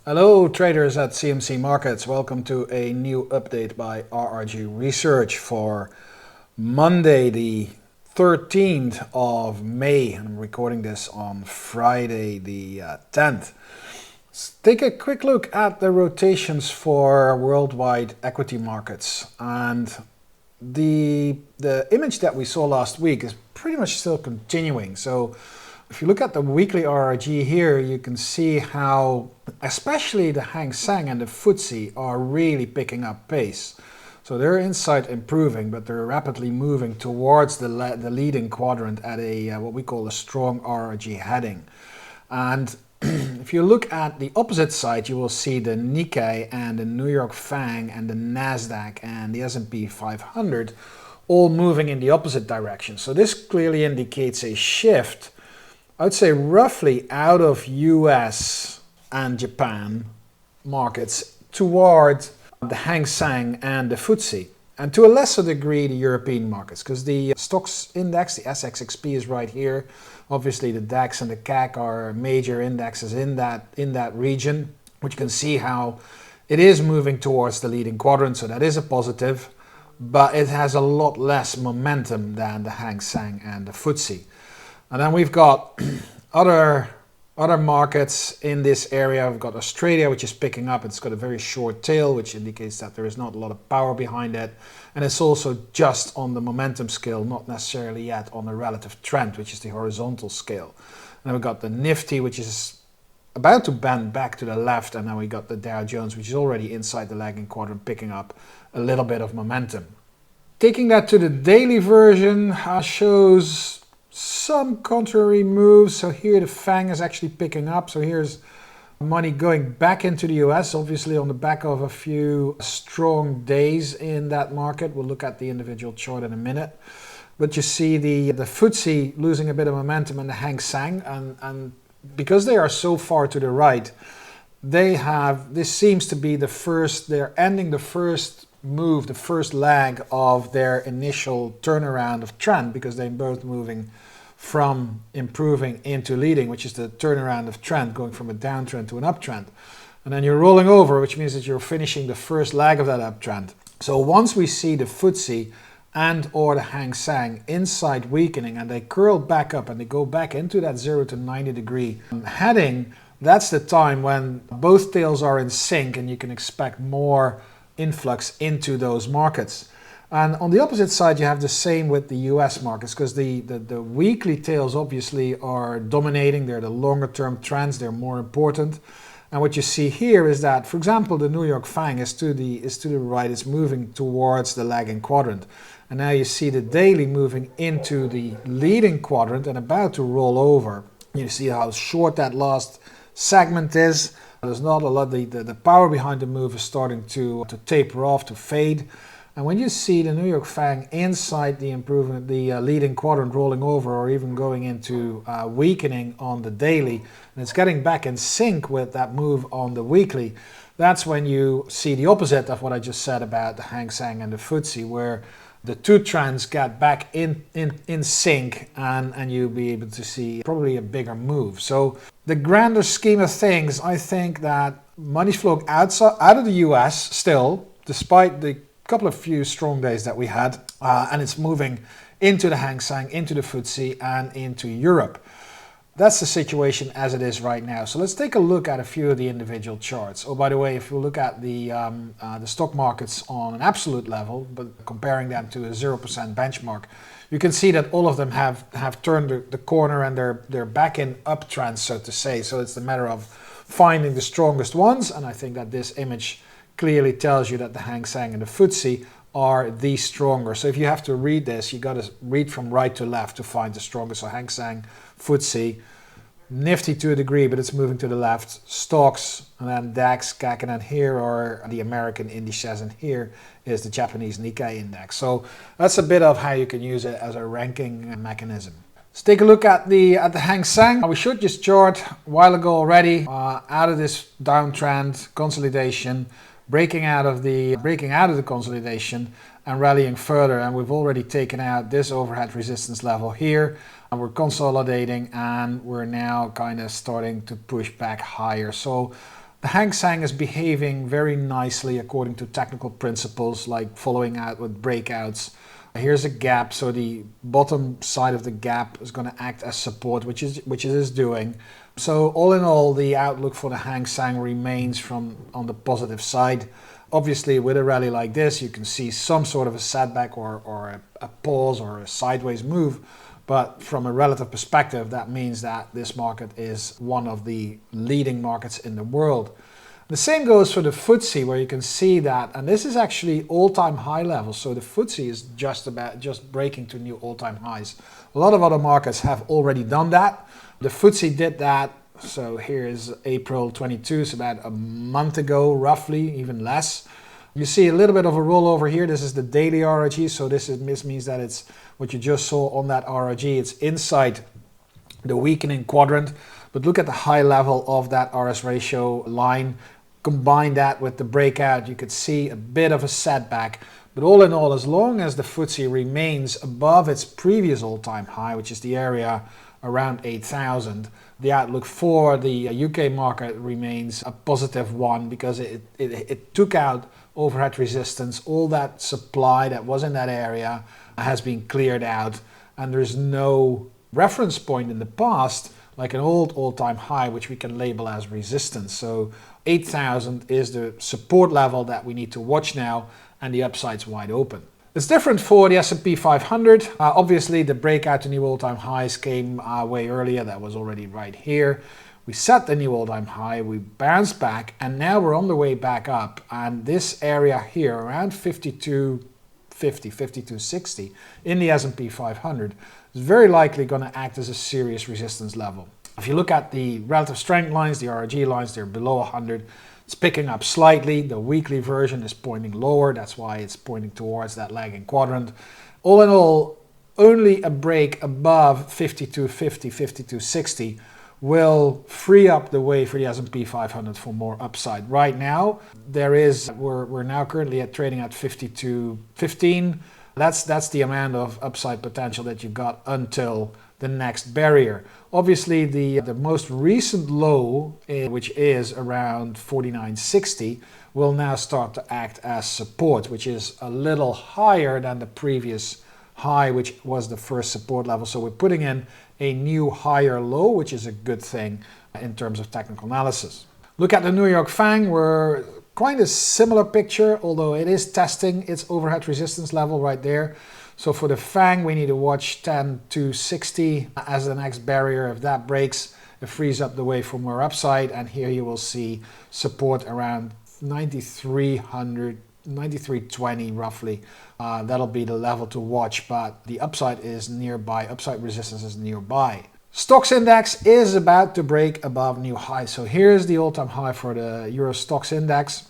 Hello traders at CMC Markets, welcome to a new update by RRG Research for Monday the 13th of May. I'm recording this on Friday the 10th. Let's take a quick look at the rotations for worldwide equity markets, and the image that we saw last week is pretty much still continuing. So if you look at the weekly RRG here, you can see how especially the Hang Seng and the FTSE are really picking up pace. So they're inside improving, but they're rapidly moving towards the leading quadrant at a what we call a strong RRG heading. And if you look at the opposite side, you will see the Nikkei and the New York FANG and the Nasdaq and the S&P 500 all moving in the opposite direction. So this clearly indicates a shift, I would say roughly out of US and Japan markets toward the Hang Seng and the FTSE, and to a lesser degree the European markets, because the stocks index, the SXXP, is right here. Obviously the DAX and the CAC are major indexes in that region, which you can see how it is moving towards the leading quadrant, so that is a positive, but it has a lot less momentum than the Hang Seng and the FTSE. And then we've got other markets in this area. We've got Australia, which is picking up. It's got a very short tail, which indicates that there is not a lot of power behind it. And it's also just on the momentum scale, not necessarily yet on the relative trend, which is the horizontal scale. And then we've got the Nifty, which is about to bend back to the left. And then we got the Dow Jones, which is already inside the lagging quadrant, picking up a little bit of momentum. Taking that to the daily version shows some contrary moves. So here the FANG is actually picking up. So here's money going back into the US, obviously on the back of a few strong days in that market. We'll look at the individual chart in a minute. But you see the FTSE losing a bit of momentum and the Hang Seng, and because they are so far to the right, this seems to be they're ending the first move, the first leg of their initial turnaround of trend, because they're both moving from improving into leading, which is the turnaround of trend, going from a downtrend to an uptrend. And then you're rolling over, which means that you're finishing the first leg of that uptrend. So once we see the FTSE and or the Hang Seng inside weakening and they curl back up and they go back into that 0 to 90 degree heading, that's the time when both tails are in sync and you can expect more influx into those markets. And on the opposite side, you have the same with the US markets, because the weekly tails obviously are dominating. They're the longer term trends, they're more important. And what you see here is that, for example, the New York FANG is to the right, it's moving towards the lagging quadrant. And now you see the daily moving into the leading quadrant and about to roll over. You see how short that last segment is. There's not a lot, the power behind the move is starting to taper off, to fade. And when you see the New York FANG inside the improvement, the leading quadrant rolling over or even going into weakening on the daily, and it's getting back in sync with that move on the weekly, that's when you see the opposite of what I just said about the Hang Seng and the FTSE, where the two trends get back in sync, and you'll be able to see probably a bigger move. So the grander scheme of things, I think that money's flowing out of the US still, despite the couple of few strong days that we had, and it's moving into the Hang Seng, into the FTSE, and into Europe. That's the situation as it is right now. So let's take a look at a few of the individual charts. Oh, by the way, if you look at the stock markets on an absolute level, but comparing them to a 0% benchmark, you can see that all of them have turned the corner and they're back in uptrend, so to say. So it's a matter of finding the strongest ones, and I think that this image clearly tells you that the Hang Seng and the FTSE are the stronger. So if you have to read this, you got to read from right to left to find the strongest. So Hang Seng, FTSE, Nifty to a degree, but it's moving to the left. Stocks, and then DAX, CAC, and then here are the American indices, and here is the Japanese Nikkei index. So that's a bit of how you can use it as a ranking mechanism. Let's take a look at the Hang Seng. We showed this chart a while ago already. Out of this downtrend, consolidation, breaking out of the consolidation and rallying further, and we've already taken out this overhead resistance level here, and we're consolidating, and we're now kind of starting to push back higher. So The Hang Seng is behaving very nicely according to technical principles, like following out with breakouts. Here's a gap, so the bottom side of the gap is going to act as support, which it is doing. So all in all, the outlook for the Hang Seng remains on the positive side. Obviously, with a rally like this, you can see some sort of a setback or a pause or a sideways move. But from a relative perspective, that means that this market is one of the leading markets in the world. The same goes for the FTSE, where you can see that, and this is actually all-time high levels. So the FTSE is just breaking to new all-time highs. A lot of other markets have already done that. The FTSE did that. So here is April 22, so about a month ago, roughly, even less. You see a little bit of a rollover here. This is the daily RRG, so this means that it's what you just saw on that RRG. It's inside the weakening quadrant. But look at the high level of that RS ratio line. Combine that with the breakout, you could see a bit of a setback. But all in all, as long as the FTSE remains above its previous all-time high, which is the area around 8,000, the outlook for the UK market remains a positive one, because it took out overhead resistance. All that supply that was in that area has been cleared out, and there's no reference point in the past like an old all-time high which we can label as resistance. So 8,000 is the support level that we need to watch now, and the upside's wide open. It's different for the S&P 500. Obviously the breakout to new all-time highs came way earlier. That was already right here. We set the new all-time high, we bounced back, and now we're on the way back up. And this area here, around 5250, 5260 in the S&P 500, is very likely going to act as a serious resistance level. If you look at the relative strength lines, the RRG lines, they're below 100. It's picking up slightly. The weekly version is pointing lower. That's why it's pointing towards that lagging quadrant. All in all, only a break above 5250, 5260 will free up the way for the S&P 500 for more upside. Right now, we're now currently trading at 5215. That's the amount of upside potential that you've got until the next barrier. Obviously, the most recent low, which is around 4960, will now start to act as support, which is a little higher than the previous high, which was the first support level. So we're putting in a new higher low, which is a good thing in terms of technical analysis. Look at the New York FANG. We're quite a similar picture, although it is testing its overhead resistance level right there. So for the FANG, we need to watch 10,260 as the next barrier. If that breaks, it frees up the way for more upside. And here you will see support around 9,300, 9,320 roughly. That'll be the level to watch, but the upside is nearby. Upside resistance is nearby. Stocks index is about to break above new highs. So here's the all-time high for the Euro Stocks index,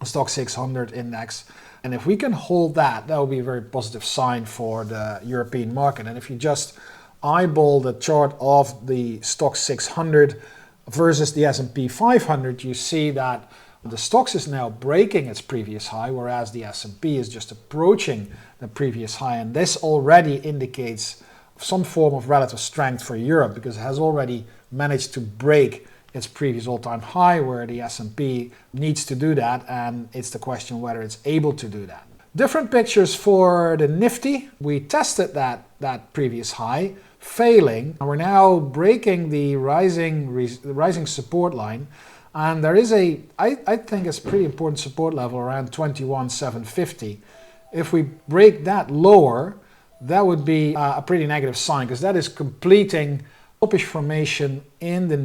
Stock 600 index. And if we can hold that, that will be a very positive sign for the European market. And if you just eyeball the chart of the Stock 600 versus the S&P 500, you see that the Stocks is now breaking its previous high, whereas the S&P is just approaching the previous high. And this already indicates some form of relative strength for Europe, because it has already managed to break its previous all-time high, where the S&P needs to do that, and it's the question whether it's able to do that. Different pictures for the Nifty. We tested that previous high, failing, and we're now breaking the rising support line, and there is I think it's a pretty important support level around 21,750. If we break that lower, that would be a pretty negative sign, because that is completing topish formation in the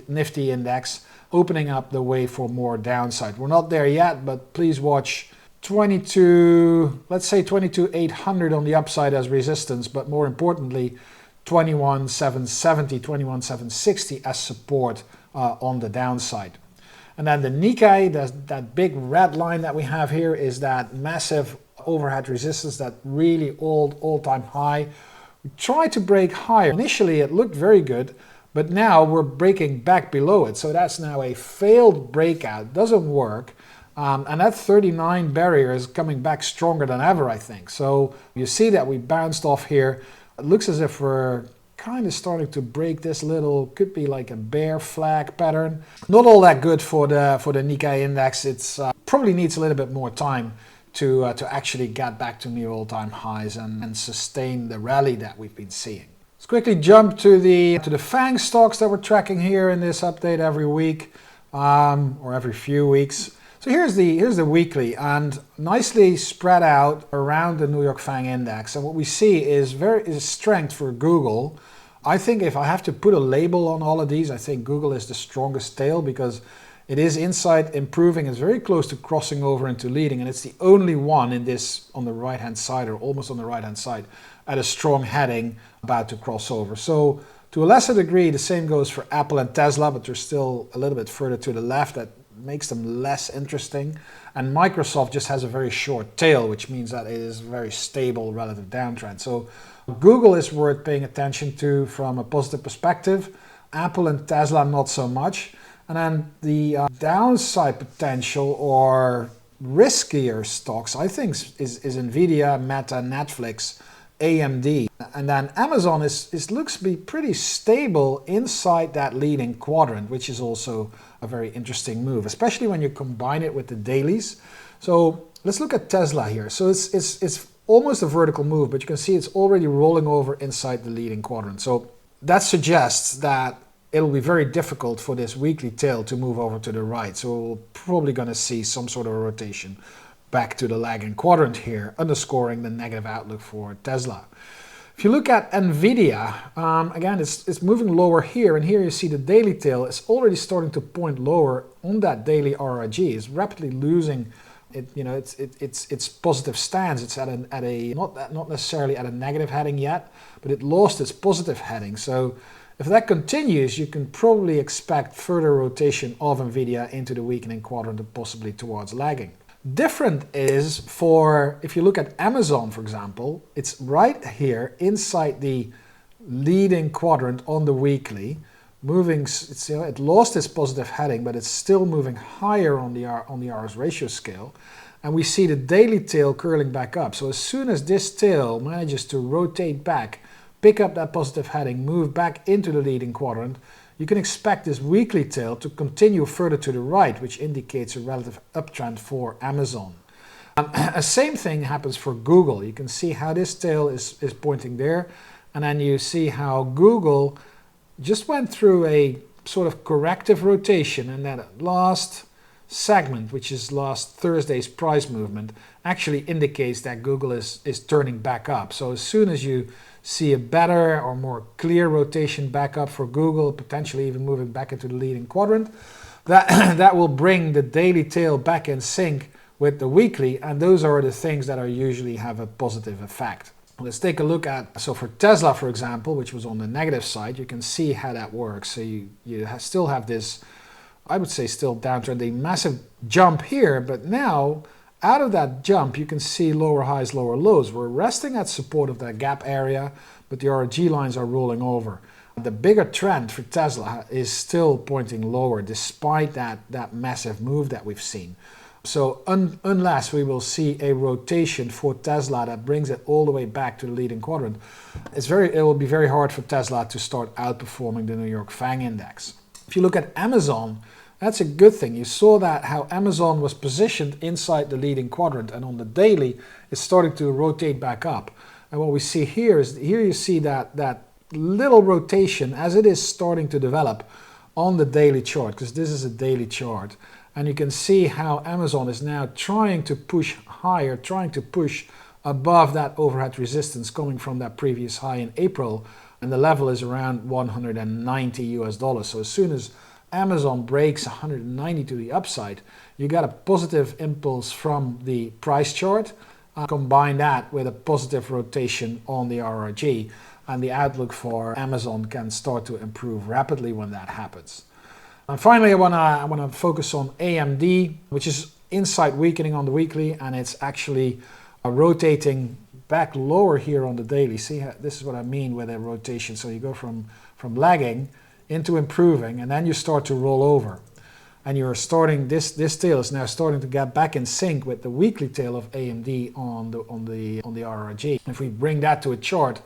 Nifty index, opening up the way for more downside. We're not there yet, but please watch 22,800 on the upside as resistance, but more importantly, 21,770, 21,760 as support on the downside. And then the Nikkei, that big red line that we have here, is that massive overhead resistance, that really old all-time high. We tried to break higher. Initially it looked very good, but now we're breaking back below it. So that's now a failed breakout. Doesn't work. And that 39 barrier is coming back stronger than ever, I think. So you see that we bounced off here. It looks as if we're kind of starting to break this little, could be like a bear flag pattern. Not all that good for the Nikkei index. It's probably needs a little bit more time to actually get back to new all-time highs and sustain the rally that we've been seeing. Let's quickly jump to the FANG stocks that we're tracking here in this update every week or every few weeks. So here's the weekly, and nicely spread out around the New York FANG index. And what we see is strength for Google. I think if I have to put a label on all of these, I think Google is the strongest tail because it is inside improving. It's very close to crossing over into leading, and it's the only one in this on the right hand side, or almost on the right hand side, at a strong heading about to cross over. So to a lesser degree, the same goes for Apple and Tesla, but they're still a little bit further to the left. That makes them less interesting. And Microsoft just has a very short tail, which means that it is a very stable relative downtrend. So Google is worth paying attention to from a positive perspective. Apple and Tesla not so much. And then the downside potential or riskier stocks, I think, is Nvidia, Meta, Netflix, AMD. And then Amazon looks to be pretty stable inside that leading quadrant, which is also a very interesting move, especially when you combine it with the dailies. So let's look at Tesla here. So it's almost a vertical move, but you can see it's already rolling over inside the leading quadrant. So that suggests that it'll be very difficult for this weekly tail to move over to the right. So we're probably going to see some sort of a rotation back to the lagging quadrant here, underscoring the negative outlook for Tesla. If you look at Nvidia, again, it's moving lower here, and here you see the daily tail is already starting to point lower on that daily RRG. It's rapidly losing its positive stance. It's at a not necessarily at a negative heading yet, but it lost its positive heading. So if that continues, you can probably expect further rotation of Nvidia into the weakening quadrant and possibly towards lagging. Different is for, if you look at Amazon, for example, it's right here inside the leading quadrant on the weekly, moving. It lost its positive heading, but it's still moving higher on the R's ratio scale, and we see the daily tail curling back up. So as soon as this tail manages to rotate back, pick up that positive heading, move back into the leading quadrant, you can expect this weekly tail to continue further to the right, which indicates a relative uptrend for Amazon. The same thing happens for Google. You can see how this tail is pointing there, and then you see how Google just went through a sort of corrective rotation, and that last segment, which is last Thursday's price movement, actually indicates that Google is turning back up. So as soon as you see a better or more clear rotation back up for Google, potentially even moving back into the leading quadrant, that will bring the daily tail back in sync with the weekly, and those are the things that are usually have a positive effect. Let's take a look at, so for Tesla, for example, which was on the negative side, you can see how that works. So you still have this, I would say still downtrend, a massive jump here, but now out of that jump, you can see lower highs, lower lows. We're resting at support of that gap area, but the RRG lines are rolling over. The bigger trend for Tesla is still pointing lower, despite that massive move that we've seen. So unless we will see a rotation for Tesla that brings it all the way back to the leading quadrant, it will be very hard for Tesla to start outperforming the New York FANG index. If you look at Amazon, that's a good thing. You saw that how Amazon was positioned inside the leading quadrant, and on the daily it's starting to rotate back up. And what we see here is, here you see that little rotation as it is starting to develop on the daily chart, because this is a daily chart. And you can see how Amazon is now trying to push higher, trying to push above that overhead resistance coming from that previous high in April, and the level is around 190 US dollars. So as soon as Amazon breaks 190 to the upside, you got a positive impulse from the price chart. Combine that with a positive rotation on the RRG, and the outlook for Amazon can start to improve rapidly when that happens. And finally, I want to focus on AMD, which is inside weakening on the weekly, and it's actually rotating back lower here on the daily. See, this is what I mean with a rotation. So you go from lagging into improving, and then you start to roll over, and you're starting this tail is now starting to get back in sync with the weekly tail of AMD on the RRG. If we bring that to a chart,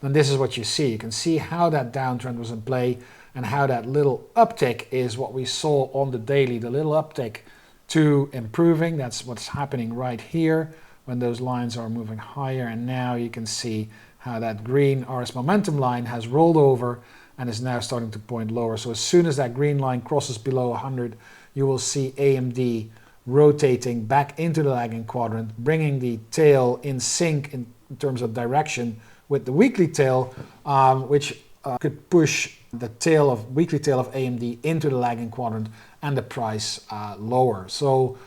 then this is what you see. You can see how that downtrend was in play and how that little uptick is what we saw on the daily, the little uptick to improving. That's what's happening right here when those lines are moving higher. And now you can see how that green RS momentum line has rolled over and is now starting to point lower. So as soon as that green line crosses below 100, you will see AMD rotating back into the lagging quadrant, bringing the tail in sync in terms of direction with the weekly tail, which could push the weekly tail of AMD into the lagging quadrant and the price lower. So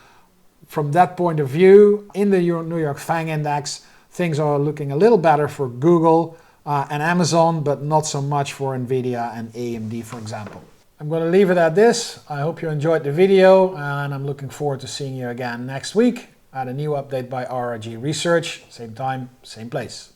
from that point of view, in the New York FANG index, things are looking a little better for Google and Amazon, but not so much for Nvidia and AMD, for example. I'm going to leave it at this. I hope you enjoyed the video, and I'm looking forward to seeing you again next week at a new update by RRG Research. Same time, same place.